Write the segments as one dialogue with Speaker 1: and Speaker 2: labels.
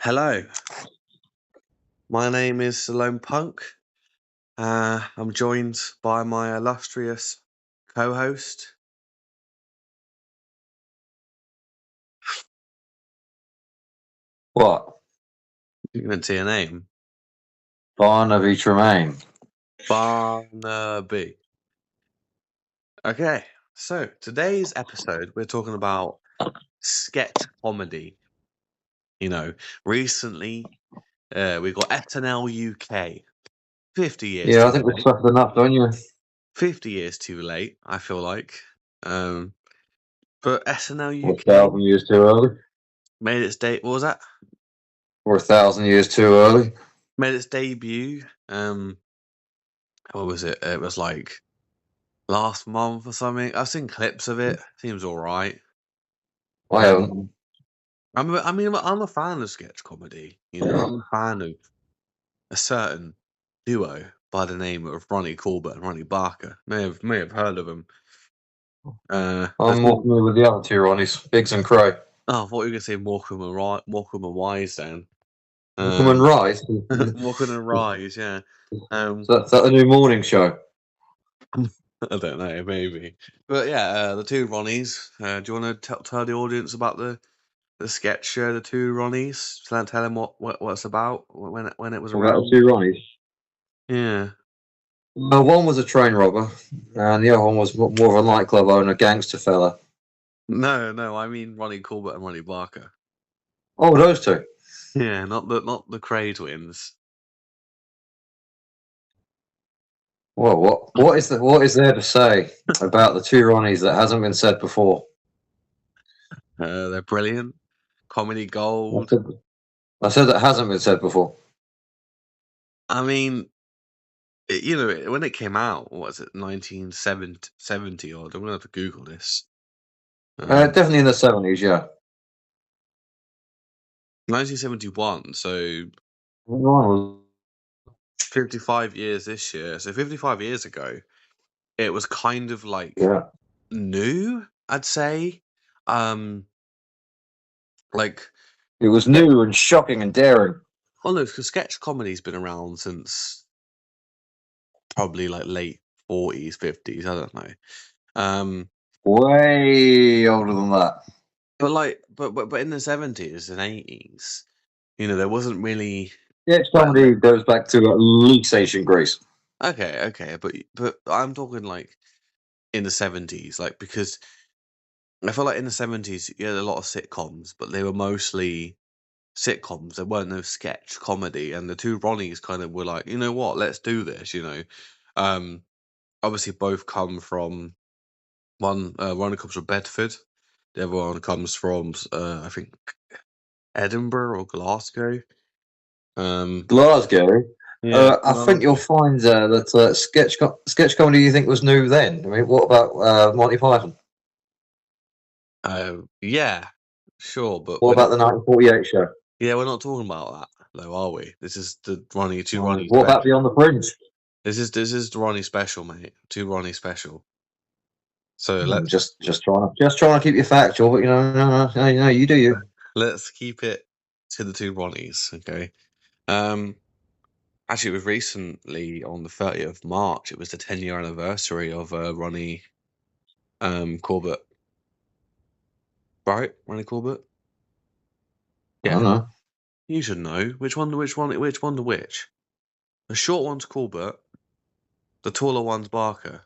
Speaker 1: Hello, my name is Salome Punk. I'm joined by my illustrious co-host.
Speaker 2: What?
Speaker 1: You can see a name.
Speaker 2: Barnaby Tremaine.
Speaker 1: Barnaby. Okay, so today's episode we're talking about sketch comedy. Recently we got SNL UK. 50 years.
Speaker 2: Yeah,
Speaker 1: too
Speaker 2: I think we've
Speaker 1: late.
Speaker 2: suffered enough, don't you?
Speaker 1: 50 years too late, I feel like. But SNL
Speaker 2: Or
Speaker 1: UK
Speaker 2: 1,000 years too early.
Speaker 1: made its date. What was that?
Speaker 2: Or 1,000 years too early.
Speaker 1: Made its debut. What was it? It was like last month or something. I've seen clips of it. Seems all right.
Speaker 2: I haven't.
Speaker 1: I'm a fan of sketch comedy. I'm a fan of a certain duo by the name of Ronnie Corbett and Ronnie Barker. May have heard of them.
Speaker 2: I'm more familiar with the other two Ronnies, Biggs and Crow.
Speaker 1: Oh, I thought you were going to say Morecambe and Wise then.
Speaker 2: Morecambe and Rise.
Speaker 1: Morecambe and Rise, yeah.
Speaker 2: Is that the new morning show?
Speaker 1: I don't know, maybe. But yeah, the two Ronnies. Do you want to tell the audience about the sketch show, the two Ronnies? Tell them what it's about when it was
Speaker 2: What
Speaker 1: around.
Speaker 2: about the two Ronnies?
Speaker 1: Yeah.
Speaker 2: One was a train robber, and the other one was more of a nightclub owner, gangster fella.
Speaker 1: No, I mean Ronnie Corbett and Ronnie Barker.
Speaker 2: Oh, those two.
Speaker 1: Yeah, not the Cray twins.
Speaker 2: Well, what is there to say about the two Ronnies that hasn't been said before?
Speaker 1: They're brilliant. Comedy gold.
Speaker 2: I said that hasn't been said before.
Speaker 1: I mean, when it came out, what was it, 1970 odd? I'm gonna have to Google this.
Speaker 2: Definitely in the 70s, yeah.
Speaker 1: 1971, so 55 years this year. So 55 years ago, it was kind of like new, I'd say. Like
Speaker 2: it was new and shocking and daring.
Speaker 1: Well, no, because sketch comedy's been around since probably like late 40s, 50s. I don't know.
Speaker 2: Way older than that.
Speaker 1: But in the 70s and 80s, there wasn't really.
Speaker 2: Sketch comedy goes back to at least ancient Greece.
Speaker 1: Okay, but I'm talking like in the 70s, like, because I feel like in the 70s you had a lot of sitcoms, but they were mostly sitcoms. There weren't no sketch comedy, and the two Ronnies kind of were like, you know what, let's do this. Obviously both come from one comes from Bedford, the other one comes from I think Edinburgh or Glasgow.
Speaker 2: Glasgow. Yeah, I think you'll find that sketch comedy you think was new then. I mean, what about Monty Python?
Speaker 1: Yeah, sure, but
Speaker 2: what about the 1948 show?
Speaker 1: Yeah, we're not talking about that though, are we? This is the Ronnie Ronnie.
Speaker 2: What about Beyond the Fringe?
Speaker 1: This is the Ronnie special, mate. Two Ronnie special. So
Speaker 2: let's just trying to keep you factual, but no, you do you.
Speaker 1: Let's keep it to the two Ronnies, okay? Actually, it was recently on the 30th of March. It was the 10-year anniversary of Ronnie Corbett. Right, Ronnie Corbett.
Speaker 2: Yeah, I don't know.
Speaker 1: You should know which one. The short one's Corbett. The taller one's Barker.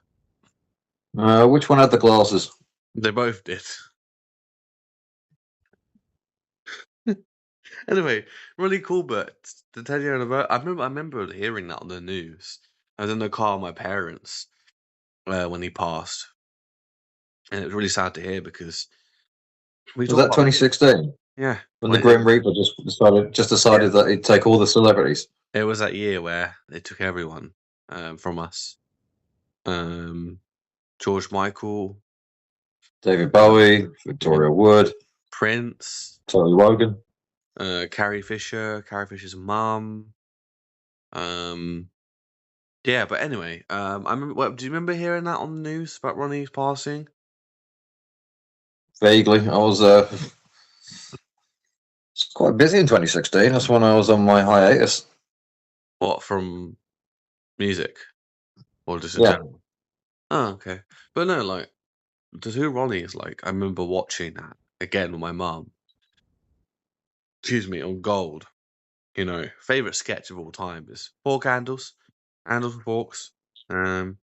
Speaker 2: Which one had the glasses?
Speaker 1: They both did. Anyway, Ronnie Corbett, the 10-year anniversary. I remember hearing that on the news. I was in the car with my parents when he passed, and it was really sad to hear because
Speaker 2: was that 2016?
Speaker 1: Yeah,
Speaker 2: when the Grim Reaper just decided that he'd take all the celebrities.
Speaker 1: It was that year where they took everyone from us. George Michael,
Speaker 2: David Bowie, Victoria Wood,
Speaker 1: Prince,
Speaker 2: Terry Wogan,
Speaker 1: Carrie Fisher's mum. Yeah, but anyway, I remember. Do you remember hearing that on the news about Ronnie's passing?
Speaker 2: Vaguely, I was It's quite busy in 2016. That's when I was on my hiatus.
Speaker 1: What, from music or just in
Speaker 2: Yeah.
Speaker 1: general? Oh, okay. But no, like the two Ronnies, like I remember watching that again with my mum. Excuse me, on Gold. You know, favorite sketch of all time is Four Candles, Candles and Forks. Um,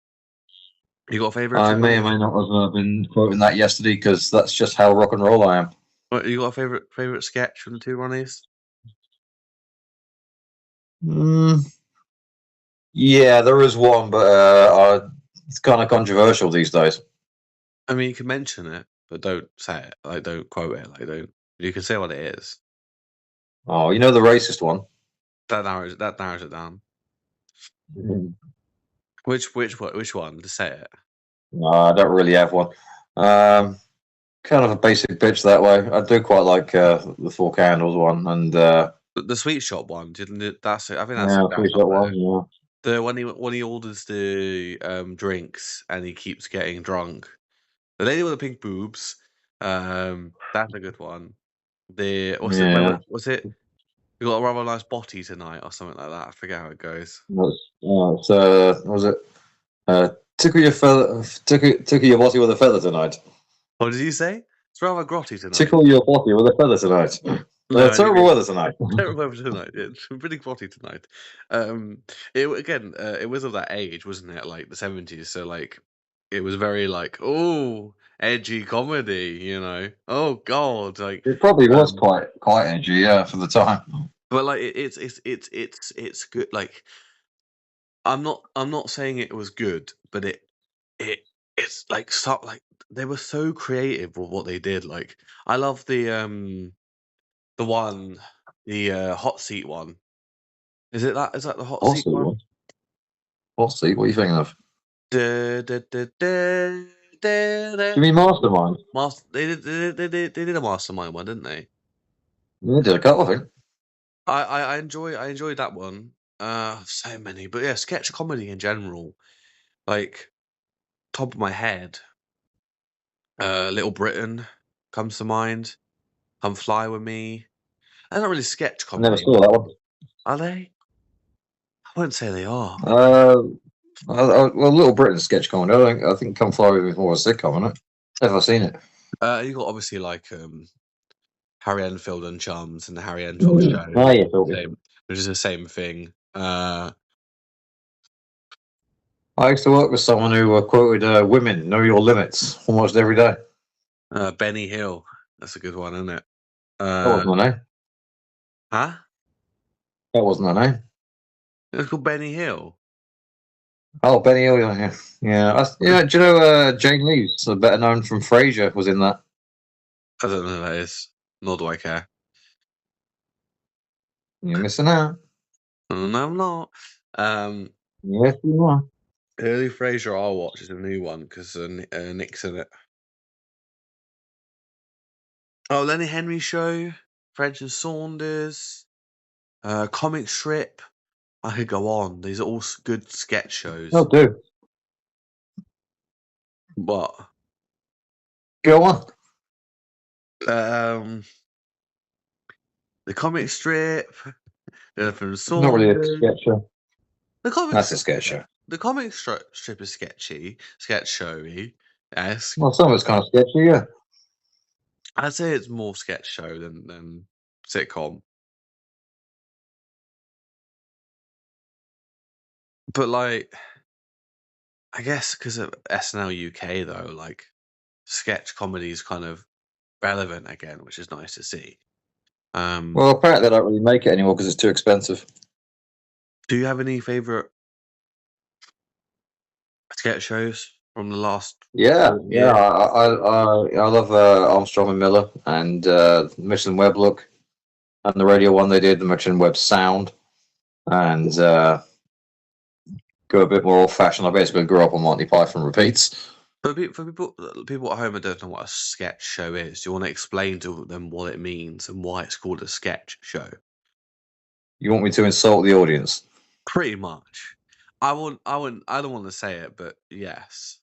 Speaker 1: you got a favorite
Speaker 2: I
Speaker 1: two
Speaker 2: may or
Speaker 1: Ronnies?
Speaker 2: may not have been quoting that yesterday because that's just how rock and roll I am.
Speaker 1: What, you got a favorite sketch from the two Ronnies?
Speaker 2: Mm, yeah, there is one, but it's kind of controversial these days.
Speaker 1: I mean, you can mention it, but don't say it. Like, don't quote it. Like, don't. You can say what it is.
Speaker 2: Oh, you know the racist one?
Speaker 1: That narrows it down.
Speaker 2: Mm.
Speaker 1: Which one? Just say it.
Speaker 2: No, I don't really have one. Um, Kind of a basic bitch that way. I do quite like the Four Candles one, and
Speaker 1: The sweet shop one. That's it. I think
Speaker 2: yeah,
Speaker 1: that's
Speaker 2: pretty
Speaker 1: up
Speaker 2: that
Speaker 1: there.
Speaker 2: one. Yeah,
Speaker 1: The when he orders the drinks and he keeps getting drunk. The lady with the pink boobs. That's a good one. The
Speaker 2: yeah.
Speaker 1: what's it? You got a rather nice body tonight or something like that. I forget how it goes.
Speaker 2: What was it? Tickle your feather, tickle your body with a feather tonight.
Speaker 1: What did you say? It's rather grotty tonight.
Speaker 2: Tickle your body with a feather tonight.
Speaker 1: No, I
Speaker 2: Terrible
Speaker 1: didn't.
Speaker 2: weather tonight.
Speaker 1: Terrible weather tonight. It's pretty grotty tonight. It again. It was of that age, wasn't it? Like the 70s. So like, it was very like, oh, edgy comedy. You know. Oh God. Like,
Speaker 2: It probably was
Speaker 1: um,
Speaker 2: quite edgy, yeah, for the time.
Speaker 1: but like it's good. Like, I'm not saying it was good, but it it's like they were so creative with what they did. Like, I love the one, the hot seat one. Is that the hot
Speaker 2: Hot
Speaker 1: seat
Speaker 2: seat
Speaker 1: one?
Speaker 2: one. Hot seat. What are you thinking of?
Speaker 1: Da, da, da, da, da,
Speaker 2: Do you
Speaker 1: da.
Speaker 2: mean Mastermind?
Speaker 1: They did a mastermind one, didn't they?
Speaker 2: Yeah, did a couple, I think.
Speaker 1: I enjoyed that one. So many, but yeah, sketch comedy in general. Like, top of my head, Little Britain comes to mind. Come Fly With Me. They're not really sketch
Speaker 2: I never
Speaker 1: comedy,
Speaker 2: saw that one.
Speaker 1: are they? I wouldn't say they are.
Speaker 2: Uh, well, Little Britain sketch comedy. I think Come Fly With Me is more a sitcom, isn't it? Never seen it.
Speaker 1: You got obviously like Harry Enfield and Chums and the Harry Enfield Show,
Speaker 2: Oh yeah, totally.
Speaker 1: which is the same thing.
Speaker 2: I used to work with someone who quoted "Women know your limits" almost every day.
Speaker 1: Benny Hill. That's a good one, isn't it?
Speaker 2: That
Speaker 1: Uh,
Speaker 2: wasn't her name.
Speaker 1: huh?
Speaker 2: That wasn't her name.
Speaker 1: It's called Benny Hill.
Speaker 2: Oh, Benny Hill. Yeah, yeah. Yeah. Do you know Jane Leeves, better known from Frasier, was in that?
Speaker 1: I don't know who that is. Nor do I care.
Speaker 2: You're missing out.
Speaker 1: No, I'm not. Um,
Speaker 2: Yes, you are.
Speaker 1: Early Frasier I'll watch is a new one because Nick's in it. Oh, Lenny Henry Show, Fred and Saunders, Comic Strip. I could go on. These are all good sketch
Speaker 2: No,
Speaker 1: shows.
Speaker 2: do
Speaker 1: But
Speaker 2: go on.
Speaker 1: um, the Comic Strip, from
Speaker 2: Not really a
Speaker 1: Saunders.
Speaker 2: sketch show.
Speaker 1: The comic
Speaker 2: That's a
Speaker 1: strip,
Speaker 2: sketch show.
Speaker 1: the comic strip is sketchy, sketch showy esque.
Speaker 2: Well, some of it's kind of sketchy, yeah.
Speaker 1: I'd say it's more sketch show than sitcom. But like, I guess because of SNL UK though, like sketch comedy is kind of relevant again, which is nice to see.
Speaker 2: Well, apparently they don't really make it anymore because it's too expensive.
Speaker 1: Do you have any favorite sketch shows from the last
Speaker 2: Yeah, yeah.
Speaker 1: year?
Speaker 2: I love Armstrong and Miller and Michelin Web Look and the radio one they did, the Michelin Web Sound, and go a bit more old fashioned. I basically grew up on Monty Python repeats.
Speaker 1: For people at home that don't know what a sketch show is, do you want to explain to them what it means and why it's called a sketch show?
Speaker 2: You want me to insult the audience?
Speaker 1: Pretty much. I don't want to say it, but yes.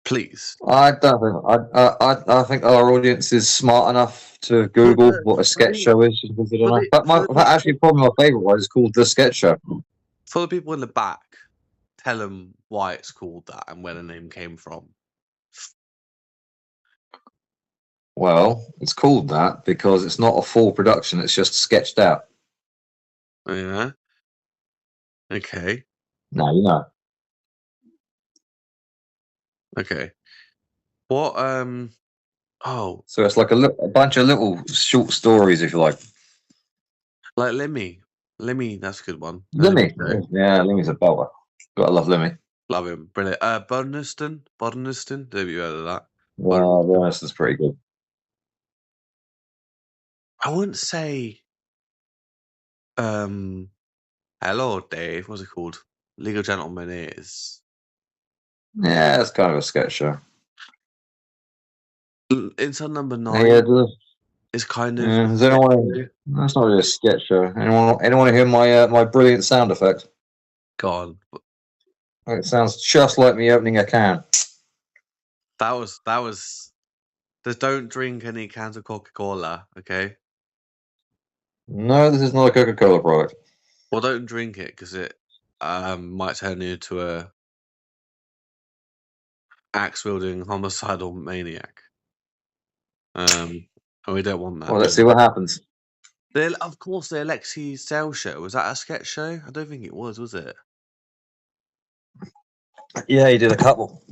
Speaker 1: Please.
Speaker 2: I don't think I think our audience is smart enough to
Speaker 1: For
Speaker 2: Google
Speaker 1: the
Speaker 2: what a
Speaker 1: for
Speaker 2: sketch
Speaker 1: the
Speaker 2: show is. Because they don't
Speaker 1: for
Speaker 2: know.
Speaker 1: the
Speaker 2: But
Speaker 1: for the
Speaker 2: actually,
Speaker 1: people
Speaker 2: probably my favorite one is called The Sketch Show.
Speaker 1: for the people in the back, tell them why it's called that and where the name came from.
Speaker 2: Well, it's called that because it's not a full production. It's just sketched out.
Speaker 1: Oh, yeah. Okay.
Speaker 2: Now you know.
Speaker 1: Okay. What? Oh,
Speaker 2: So it's like a bunch of little short stories, if you like.
Speaker 1: like Lemmy. Lemmy, that's a good one. The Lemmy
Speaker 2: Lemmy,
Speaker 1: show.
Speaker 2: yeah, Lemmy's a belter. Gotta love Lemmy.
Speaker 1: Love him. Brilliant. Bodneston. Have you heard of that?
Speaker 2: Well, the rest is pretty good.
Speaker 1: I wouldn't say. Um. Hello, Dave. What's it called? Legal Gentleman is.
Speaker 2: Yeah, it's kind of a sketch show.
Speaker 1: Inside Number
Speaker 2: Yeah,
Speaker 1: 9 is kind of.
Speaker 2: does anyone? That's not really a sketch show. Anyone hear my brilliant sound effect?
Speaker 1: Gone.
Speaker 2: It sounds just like me opening a can.
Speaker 1: That was. Just don't drink any cans of Coca-Cola, okay?
Speaker 2: No, this is not a Coca-Cola product.
Speaker 1: Well, don't drink it because it might turn you into a axe-wielding homicidal maniac. And we don't want that,
Speaker 2: Well,
Speaker 1: do
Speaker 2: let's see
Speaker 1: we?
Speaker 2: what happens.
Speaker 1: Of course, the Alexi Sales show. Was that a sketch show? I don't think it was it?
Speaker 2: Yeah, he did a couple.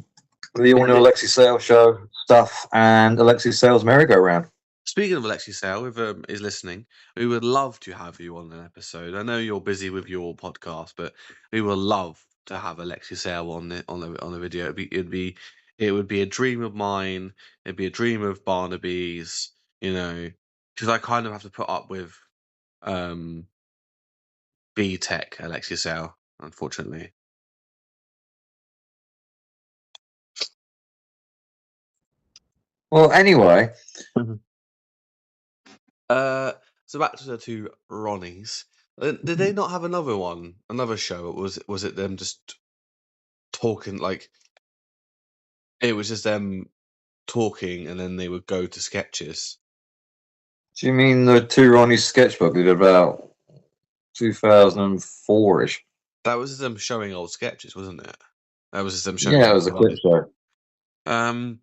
Speaker 2: The
Speaker 1: Yeah,
Speaker 2: all-new Alexi Sales show stuff and Alexi Sales merry-go-round.
Speaker 1: Speaking of Alexi Sale, if is listening, we would love to have you on an episode. I know you're busy with your podcast, but we would love to have Alexi Sale on the video. It would be a dream of mine. It'd be a dream of Barnaby's. Because I kind of have to put up with um B Tech Alexi Sale, unfortunately.
Speaker 2: Well, anyway,
Speaker 1: Mhm. Uh, so back to the two Ronnies. Did they not have another one, another show? Or was it them just talking like? It was just them talking, and then they would go to sketches.
Speaker 2: do you mean the two Ronnie sketchbook they did about 2004-ish?
Speaker 1: That was just them showing old sketches, wasn't it? That was just them showing
Speaker 2: Yeah, it
Speaker 1: old
Speaker 2: was a clip
Speaker 1: Ronnie.
Speaker 2: show.
Speaker 1: Um,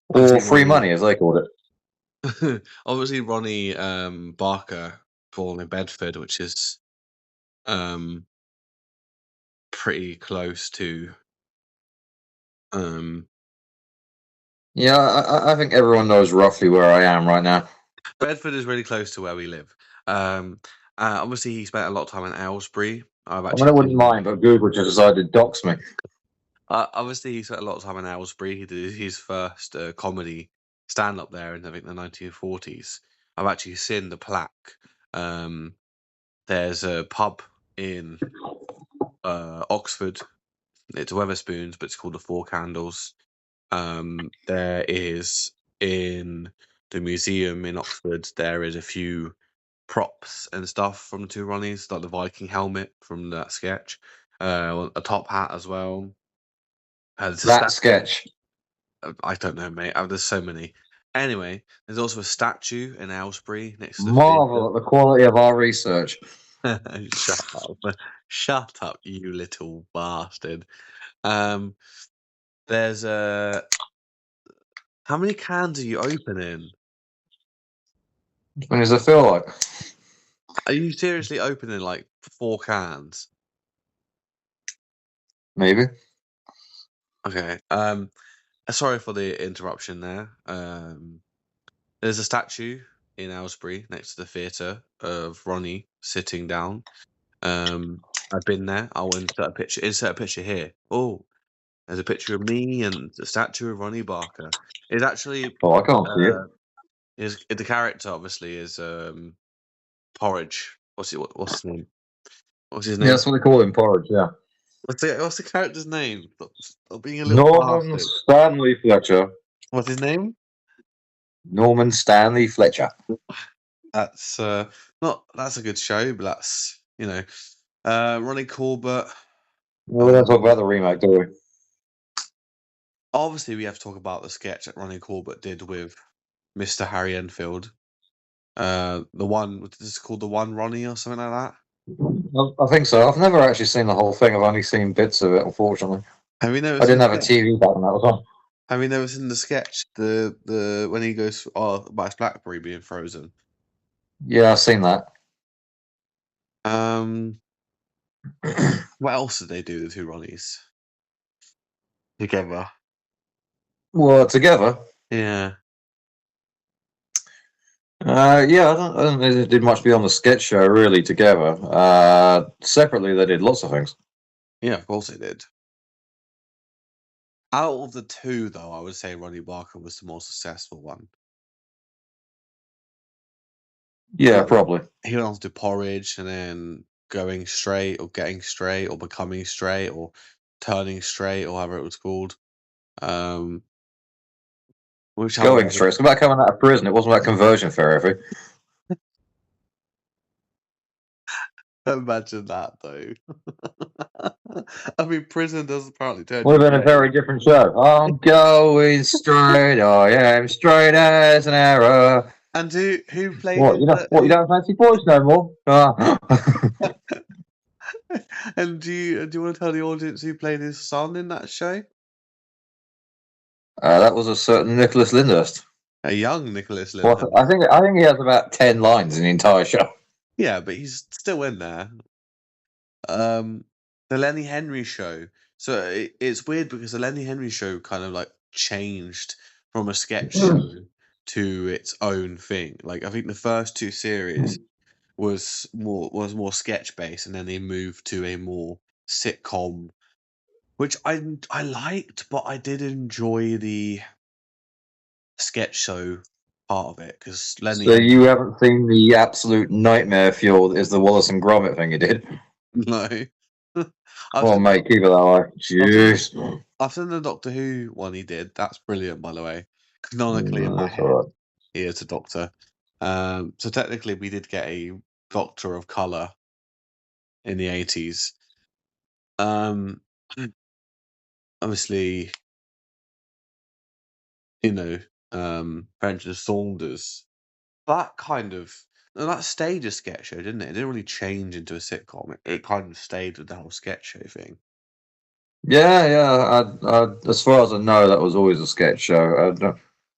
Speaker 2: Or
Speaker 1: obviously
Speaker 2: free
Speaker 1: Ronnie,
Speaker 2: money, as they called it.
Speaker 1: obviously Ronnie Barker, born in Bedford, which is um pretty close to um
Speaker 2: Yeah, I think everyone knows roughly where I am right now.
Speaker 1: Bedford is really close to where we live. Um, obviously he spent a lot of time in Aylesbury. I've
Speaker 2: I mean, I
Speaker 1: actually
Speaker 2: wouldn't
Speaker 1: been.
Speaker 2: mind, but Google just decided to dox me.
Speaker 1: Obviously, he spent a lot of time in Aylesbury. He did his first comedy stand up there in I think the 1940s. I've actually seen the plaque. Um, there's a pub in Oxford. It's Weatherspoons, but it's called the Four Candles. There is in the museum in Oxford. There is a few props and stuff from the two Ronnies, like the Viking helmet from that sketch, a top hat as well. There's a
Speaker 2: That sketch.
Speaker 1: I don't know, mate. There's so many. Anyway, there's also a statue in Aylesbury next to the
Speaker 2: Marvel
Speaker 1: theatre.
Speaker 2: at the quality of our research.
Speaker 1: Shut up. Shut up, you little bastard. Um, there's how many cans are you opening?
Speaker 2: When does it feel like?
Speaker 1: Are you seriously opening like 4 cans?
Speaker 2: Maybe.
Speaker 1: Okay. Sorry for the interruption there. There's a statue in Aylesbury next to the theatre of Ronnie sitting down. I've been there. I'll insert a picture. Insert a picture here. Oh, there's a picture of me and the statue of Ronnie Barker. It's actually
Speaker 2: Oh, I can't see it.
Speaker 1: is the character obviously is Porridge. What's his name? What's his
Speaker 2: Yeah,
Speaker 1: name?
Speaker 2: that's what they call him, porridge. Yeah.
Speaker 1: What's the character's name? Stop being a little
Speaker 2: Norman
Speaker 1: bastard.
Speaker 2: Stanley Fletcher.
Speaker 1: What's his name?
Speaker 2: Norman Stanley Fletcher.
Speaker 1: That's not that's a good show, but that's Ronnie Corbett.
Speaker 2: Well, we don't talk about the remake, do we?
Speaker 1: Obviously, we have to talk about the sketch that Ronnie Corbett did with Mr. Harry Enfield. The one, what is it called, the one Ronnie or something like that.
Speaker 2: I think so. I've never actually seen the whole thing. I've only seen bits of it, unfortunately.
Speaker 1: Have you never
Speaker 2: I
Speaker 1: seen
Speaker 2: didn't
Speaker 1: the
Speaker 2: have a
Speaker 1: sketch?
Speaker 2: TV back when that was on.
Speaker 1: Have you never seen the sketch? The when he goes about his BlackBerry being frozen.
Speaker 2: Yeah, I've seen that.
Speaker 1: Um, what else did they do, the two Ronnies together?
Speaker 2: Well, together.
Speaker 1: Yeah,
Speaker 2: Yeah, I don't think they did much beyond the sketch show, really, together. Separately, they did lots of things.
Speaker 1: yeah, of course they did. Out of the two, though, I would say Ronnie Barker was the more successful one.
Speaker 2: Yeah,
Speaker 1: He
Speaker 2: probably.
Speaker 1: went on to do Porridge, and then Going Straight, or Getting Straight, or Becoming Straight, or Turning Straight, or however it was called. Which other
Speaker 2: Going
Speaker 1: one?
Speaker 2: straight. It's about coming out of prison. It wasn't about conversion therapy.
Speaker 1: Imagine that, though. I mean, prison does apparently turn
Speaker 2: Would
Speaker 1: you
Speaker 2: have been a
Speaker 1: gay.
Speaker 2: very different show. I'm going straight. I am straight as an arrow.
Speaker 1: And who played
Speaker 2: What
Speaker 1: his
Speaker 2: you don't? What you don't fancy boys no more?
Speaker 1: and do you want to tell the audience who played his son in that show?
Speaker 2: That was a certain Nicholas Lyndhurst.
Speaker 1: A young Nicholas
Speaker 2: Well,
Speaker 1: Lyndhurst.
Speaker 2: I think he has about 10 lines in the entire show.
Speaker 1: Yeah, but he's still in there. Um, the Lenny Henry show. So it's weird because the Lenny Henry show kind of like changed from a sketch show to its own thing. Like I think the first two series was more sketch based, and then they moved to a more sitcom, which I liked, but I did enjoy the sketch show part of it because Lenny
Speaker 2: So you
Speaker 1: Henry.
Speaker 2: haven't seen the absolute nightmare fuel that is the Wallace and Gromit thing you did?
Speaker 1: No, I've
Speaker 2: Come on,
Speaker 1: seen
Speaker 2: mate, keep it that way.
Speaker 1: I've seen the
Speaker 2: Jeez.
Speaker 1: I've seen the Doctor Who one he did. That's brilliant, by the way. Canonically, in my
Speaker 2: That's
Speaker 1: head,
Speaker 2: alright.
Speaker 1: he is a Doctor. So technically, we did get a Doctor of color in the 80s. Um, obviously, you know, Benjamin Saunders. That kind of no, that stayed a sketch show, didn't it? It didn't really change into a sitcom. It kind of stayed with the whole sketch show thing.
Speaker 2: Yeah, yeah. As far as I know, that was always a sketch show.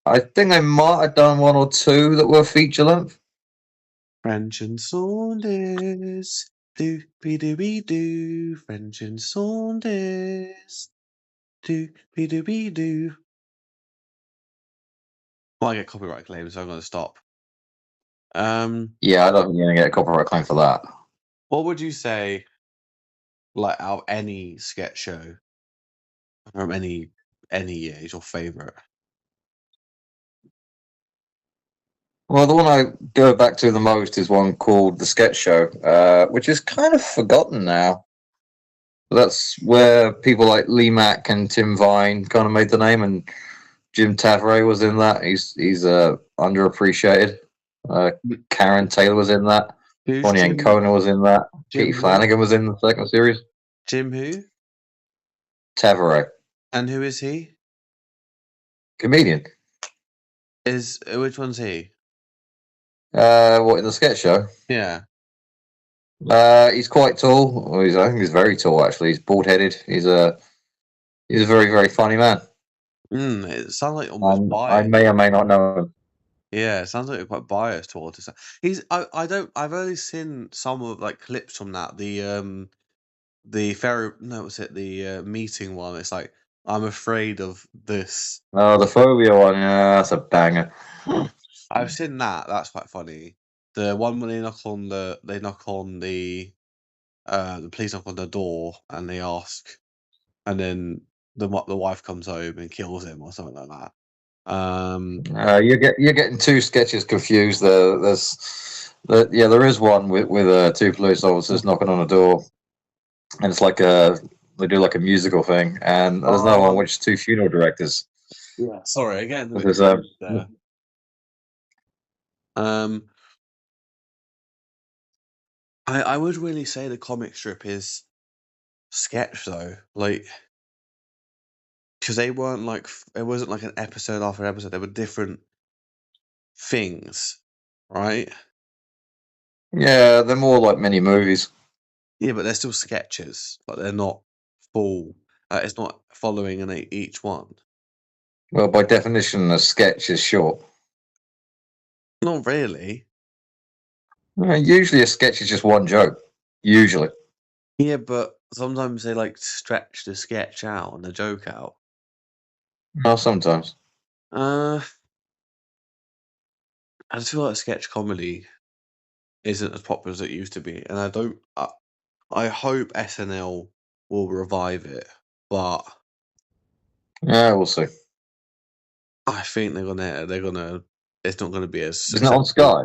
Speaker 2: I think they might have done one or two that were feature length.
Speaker 1: French and Saunders, do be do be do. French and Saunders, do be do be do. Well, I get copyright claims, so I'm going to stop.
Speaker 2: Yeah, I don't think you're gonna get a copyright claim for that.
Speaker 1: What would you say, like, out of any sketch show from any year is your favorite?
Speaker 2: Well, the one I go back to the most is one called The Sketch Show, which is kind of forgotten now. That's where people like Lee Mack and Tim Vine kind of made the name, and Jim Tavray was in that. He's underappreciated. Karen Taylor was in that.
Speaker 1: Who's
Speaker 2: Bonnie Ancona was in that. Katie
Speaker 1: Jim who?
Speaker 2: Flanagan was in the second series.
Speaker 1: Jim who?
Speaker 2: Tavray,
Speaker 1: And who is he?
Speaker 2: comedian.
Speaker 1: Is which one's he?
Speaker 2: What in the sketch show?
Speaker 1: Yeah.
Speaker 2: He's quite tall. Well, I think he's very tall actually. He's bald headed. He's a very very funny man.
Speaker 1: It sounds like almost
Speaker 2: And I
Speaker 1: biased.
Speaker 2: may or may not know him.
Speaker 1: Yeah, it sounds like you're quite biased towards this. I don't I've only seen some of like clips from that. The ferry no, was it the meeting one? It's like I'm afraid of this.
Speaker 2: Oh, the phobia one. Yeah, that's a banger.
Speaker 1: I've seen that. That's quite funny. The one when they knock on the police knock on the door and they ask, and then the wife comes home and kills him or something like that.
Speaker 2: You're getting two sketches confused. There is one with two police officers knocking on a door, and it's like they do like a musical thing, and there's another one
Speaker 1: Oh,
Speaker 2: which is two funeral directors.
Speaker 1: yeah. Sorry, again, a bit
Speaker 2: There's
Speaker 1: confused there. Um, I would really say the comic strip is sketch though. Like because they weren't like it wasn't like an episode after episode. They were different things, right?
Speaker 2: Yeah, they're more like mini movies.
Speaker 1: Yeah, but they're still sketches. Like they're not full. It's not following each one.
Speaker 2: Well, by definition, a sketch is short.
Speaker 1: Not really.
Speaker 2: Usually, a sketch is just one joke. Usually.
Speaker 1: Yeah, but sometimes they like stretch the sketch out and the joke out.
Speaker 2: Oh, sometimes.
Speaker 1: Uh, I just feel like sketch comedy isn't as popular as it used to be, and I don't. I hope SNL will revive it, but
Speaker 2: Yeah, we'll see.
Speaker 1: I think they're gonna. It's not gonna be as
Speaker 2: Isn't it on
Speaker 1: successful.
Speaker 2: Sky?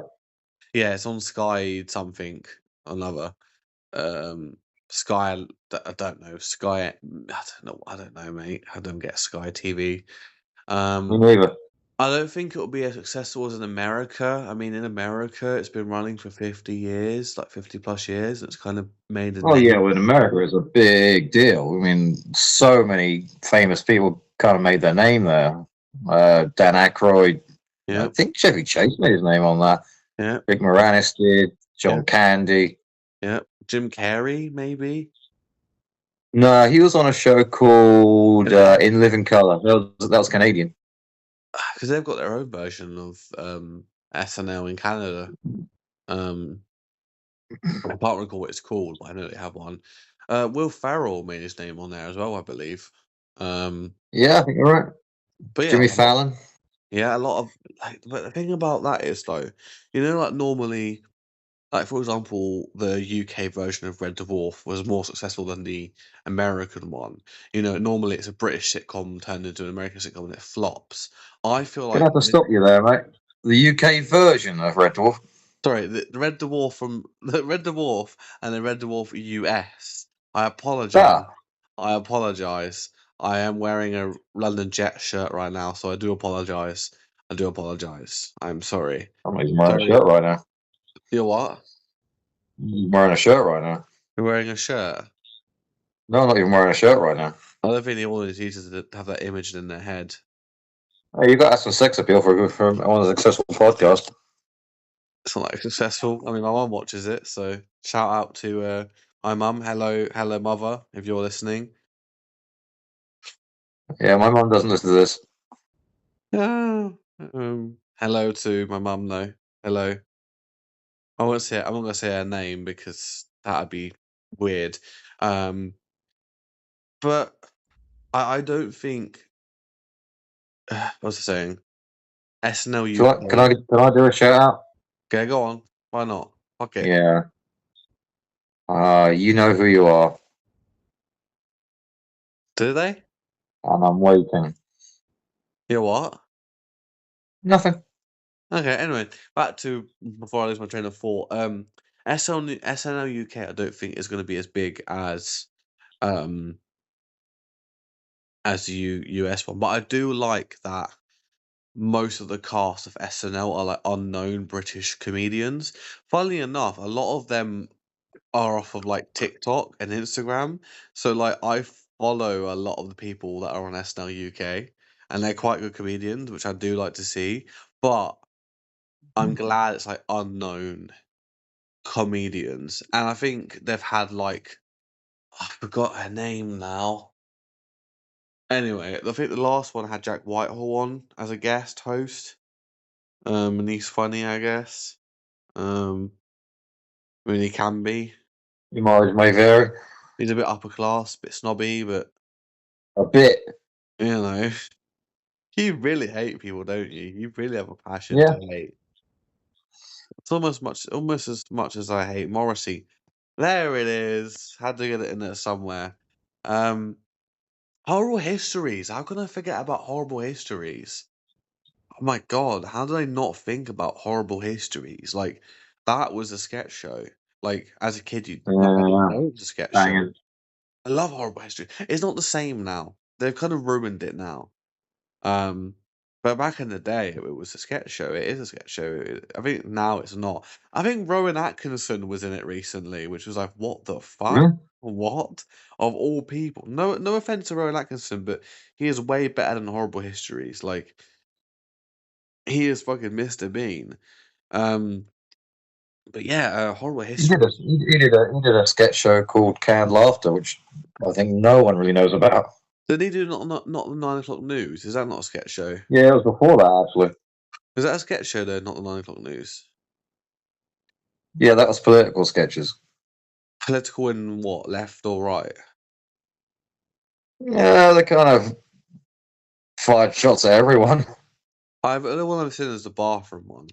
Speaker 1: Yeah, it's on Sky something another. Um, Sky. I don't know. Sky. I don't know. I don't know, mate. I don't get Sky TV.
Speaker 2: Me
Speaker 1: Um,
Speaker 2: neither.
Speaker 1: I don't think it'll be as successful as in America. I mean, in America, it's been running for 50 years, like 50 plus years. It's kind of made a
Speaker 2: Oh yeah,
Speaker 1: name.
Speaker 2: well, in America, it's a big deal. I mean, so many famous people kind of made their name there. Dan Aykroyd, I
Speaker 1: Yeah,
Speaker 2: think Chevy Chase made his name on that.
Speaker 1: yeah,
Speaker 2: Rick Moranis did.
Speaker 1: yeah,
Speaker 2: John Candy.
Speaker 1: yeah. Jim Carrey, maybe.
Speaker 2: No, he was on a show called
Speaker 1: Because
Speaker 2: In Living Color. That was Canadian.
Speaker 1: they've got their own version of SNL in Canada. Um, I can't recall what it's called, but I know they have one. Will Ferrell made his name on there as well, I believe. Um,
Speaker 2: Yeah, I think you're right.
Speaker 1: but yeah,
Speaker 2: Jimmy
Speaker 1: like,
Speaker 2: Fallon.
Speaker 1: yeah, a lot of like. But the thing about that is though, like normally. Like, for example, the UK version of Red Dwarf was more successful than the American one. Normally it's a British sitcom turned into an American sitcom and it flops. I feel
Speaker 2: Gonna
Speaker 1: like,
Speaker 2: have to stop you there, mate. The UK version of Red Dwarf.
Speaker 1: sorry, the Red Dwarf from the Red Dwarf and the Red Dwarf US. I apologize.
Speaker 2: Ah,
Speaker 1: I apologize. I am wearing a London Jet shirt right now, so I do apologize. I do apologize. I'm sorry.
Speaker 2: I'm not even wearing a
Speaker 1: Sorry.
Speaker 2: shirt right now.
Speaker 1: You're what?
Speaker 2: I'm wearing a shirt right now.
Speaker 1: You're wearing a shirt.
Speaker 2: No, I'm not even wearing a shirt right now.
Speaker 1: I don't think the audience needs to have that image in their head.
Speaker 2: Hey, you got to have some sex appeal for one of the successful podcast.
Speaker 1: It's not that successful. I mean, my mum watches it, so shout out to my mum. Hello, hello, mother, if you're listening.
Speaker 2: Yeah, my mum doesn't listen to this.
Speaker 1: Ah, hello to my mum, though. Hello. I won't say. I'm not gonna say her name because that'd be weird. Um, but I don't think. What's I saying? SNL
Speaker 2: So what, can I
Speaker 1: UK.
Speaker 2: can I do a shout out?
Speaker 1: Okay, go on. Why not? Fuck it.
Speaker 2: Yeah. You know who you are,
Speaker 1: Do they?
Speaker 2: and I'm waiting.
Speaker 1: You know what?
Speaker 2: Nothing.
Speaker 1: Okay, anyway, back to before I lose my train of thought. SNL UK, I don't think is going to be as big um as the US one, but I do like that most of the cast of SNL are like unknown British comedians. Funnily enough, a lot of them are off of like TikTok and Instagram. So like I follow a lot of the people that are on SNL UK, and they're quite good comedians, which I do like to see. But I'm glad it's like unknown comedians, and I think they've had like I forgot her name now. Anyway, I think the last one had Jack Whitehall on as a guest host. And he's funny, I guess. I mean, he can be.
Speaker 2: Your mileage may vary
Speaker 1: He's a bit upper class, bit snobby, but
Speaker 2: a bit.
Speaker 1: you know, you really hate people, don't you? You really have a passion
Speaker 2: Yeah.
Speaker 1: to hate. It's almost as much as I hate Morrissey. There it is. Had to get it in there somewhere. Um, Horrible Histories. How can I forget about Horrible Histories? Oh my god, how did I not think about Horrible Histories? Like, that was a sketch show. Like, as a kid, I didn't
Speaker 2: Yeah.
Speaker 1: know it was a sketch show.
Speaker 2: Banging.
Speaker 1: I love Horrible History. It's not the same now. They've kind of ruined it now. Um, but back in the day, it was a sketch show. It is a sketch show. I think now it's not. I think Rowan Atkinson was in it recently, which was like, what the fuck?
Speaker 2: Really?
Speaker 1: What? Of all people? No offense to Rowan Atkinson, but he is way better than Horrible Histories. Like, he is fucking Mr. Bean. Um, but yeah, Horrible
Speaker 2: He did a
Speaker 1: History.
Speaker 2: he did a sketch show called Canned Laughter, which I think no one really knows about.
Speaker 1: Did he do not the 9 o'clock news? Is that not a sketch show?
Speaker 2: Yeah, it was before that actually.
Speaker 1: Is that a sketch show though? Not the 9 o'clock news.
Speaker 2: Yeah, that was political sketches.
Speaker 1: Political in what? Left or right?
Speaker 2: Yeah, they kind of fired shots at everyone.
Speaker 1: The one I've seen is the bathroom one.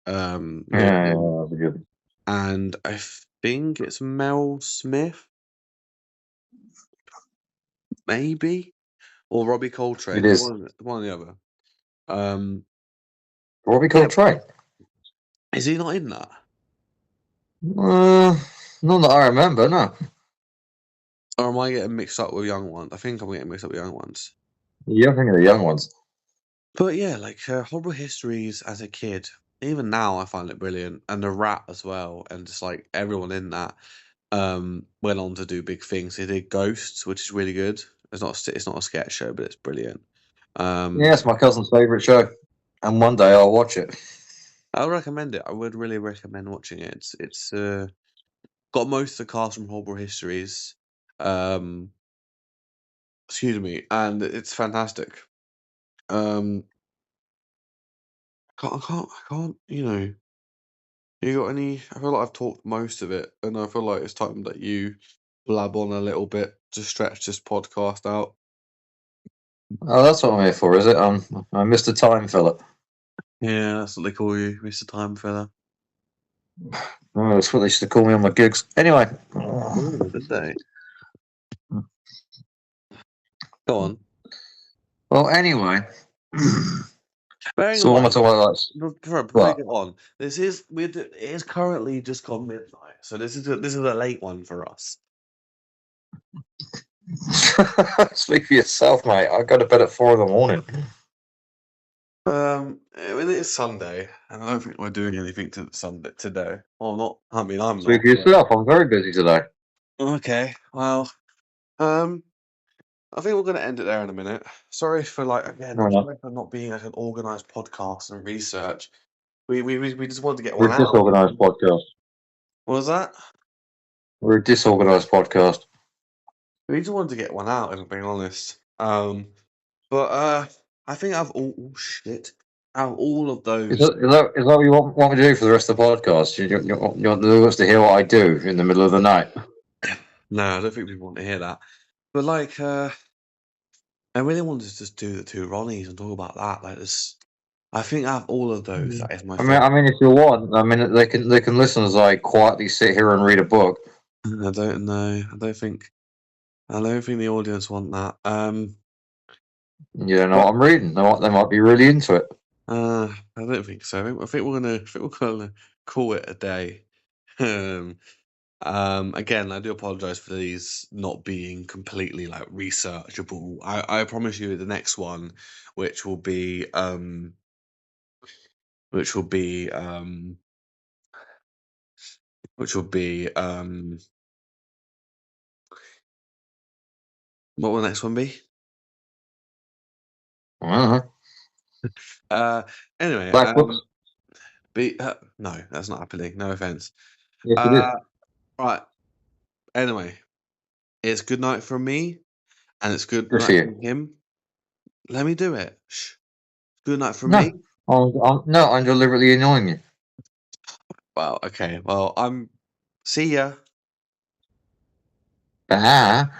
Speaker 2: Yeah, that was good.
Speaker 1: And I think it's Mel Smith, maybe, or Robbie
Speaker 2: It
Speaker 1: Coltrane,
Speaker 2: is
Speaker 1: one or the other. Um,
Speaker 2: Robbie
Speaker 1: yeah,
Speaker 2: Coltrane.
Speaker 1: is he not in that?
Speaker 2: Not that I remember. No,
Speaker 1: Or am I getting mixed up with Young Ones? I think I'm getting mixed up with Young Ones.
Speaker 2: you're thinking of the young ones.
Speaker 1: But yeah, like Horrible Histories as a kid, even now I find it brilliant, and the Rat as well, and just like everyone in that went on to do big things. They did Ghosts, which is really good. It's not a sketch show, but it's brilliant.
Speaker 2: Yeah, it's my cousin's favorite show, and one day I'll watch it.
Speaker 1: I would recommend it. I would really recommend watching it. It's got most of the cast from Horrible Histories. Um, excuse me, and it's fantastic. Um, I can't. You know, you got any? I feel like I've talked most of it, and I feel like it's time that you blab on a little bit to stretch this podcast out.
Speaker 2: Oh, that's what I'm here for, is it? I'm Mr. Time Filler.
Speaker 1: Yeah, that's what they call you, Mr. Time Filler.
Speaker 2: Oh, that's what they used to call me on my gigs. Anyway,
Speaker 1: Oh, did they? Go on.
Speaker 2: well, anyway.
Speaker 1: Bearing in
Speaker 2: So what am I
Speaker 1: mind,
Speaker 2: talking about?
Speaker 1: before you
Speaker 2: What?
Speaker 1: get on, it is currently just gone midnight, so this is a late one for us.
Speaker 2: Speak for yourself, mate. I go to bed at 4 in the morning.
Speaker 1: I mean, it is Sunday, and I don't think we're doing anything to Sunday today. Well, not. I mean, I'm
Speaker 2: Speak
Speaker 1: not.
Speaker 2: for yourself. I'm very busy today.
Speaker 1: Okay, well, um, I think we're going to end it there in a minute. Sorry for
Speaker 2: Fair
Speaker 1: I'm
Speaker 2: enough.
Speaker 1: sorry for not being like an organized podcast and research. We just wanted to get
Speaker 2: We're
Speaker 1: one
Speaker 2: a
Speaker 1: out.
Speaker 2: disorganized podcast.
Speaker 1: What was that?
Speaker 2: We're a disorganized podcast.
Speaker 1: We just wanted to get one out, if I'm being honest. But I think oh shit, out of all of
Speaker 2: Is
Speaker 1: those,
Speaker 2: that what you want me to do for the rest of the podcast? You want the to hear what I do in the middle of the night?
Speaker 1: no, I don't think people want to hear that. But like, I really wanted to just do the two Ronnies and talk about that. Like this, I think out of all of those, that is my favorite.
Speaker 2: I mean, if you want, I mean, they can listen as I quietly sit here and read a book.
Speaker 1: I don't know. I don't think the audience want that.
Speaker 2: You don't know what I'm reading. They might be really into it.
Speaker 1: I don't think so. I think we're gonna call it a day. Again, I do apologize for these not being completely like researchable. I promise you the next one, which will be which will be which will be what will the next one be?
Speaker 2: Uh-huh.
Speaker 1: Anyway,
Speaker 2: Black books.
Speaker 1: no, that's not happening. No offense.
Speaker 2: Yes, it is.
Speaker 1: Right. Anyway, it's good night from me, and it's good
Speaker 2: Good for
Speaker 1: night
Speaker 2: you.
Speaker 1: from him. Let me do it. Shh. Good night from
Speaker 2: No,
Speaker 1: me.
Speaker 2: I'm deliberately annoying you.
Speaker 1: Well, okay. Well, see ya.
Speaker 2: Ah.